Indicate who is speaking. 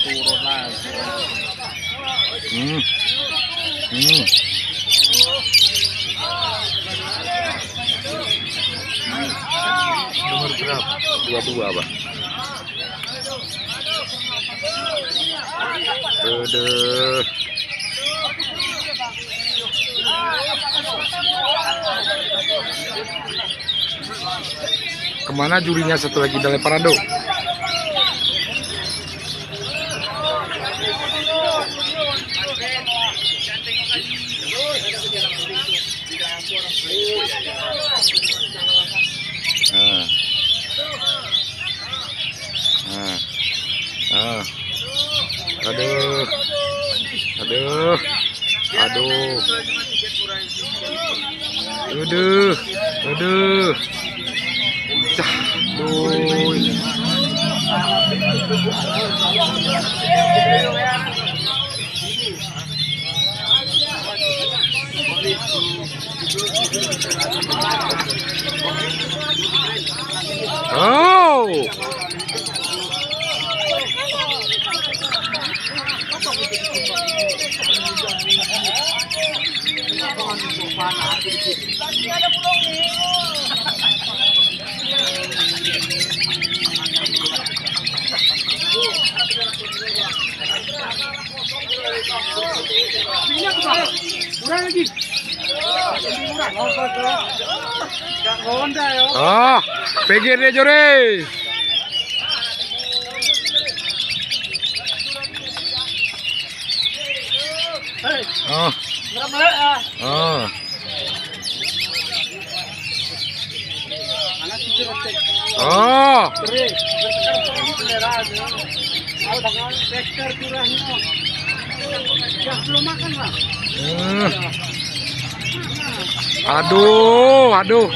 Speaker 1: turun lagi.
Speaker 2: Nomor berapa? 22 Bang. Aduh. Kemana jurinya satu lagi dari Parado? Aduh, aduh, aduh, aduh, aduh, cah, oh. Oh, pinggir deh Jore. Oh. Oh. Oh. Aduh, aduh.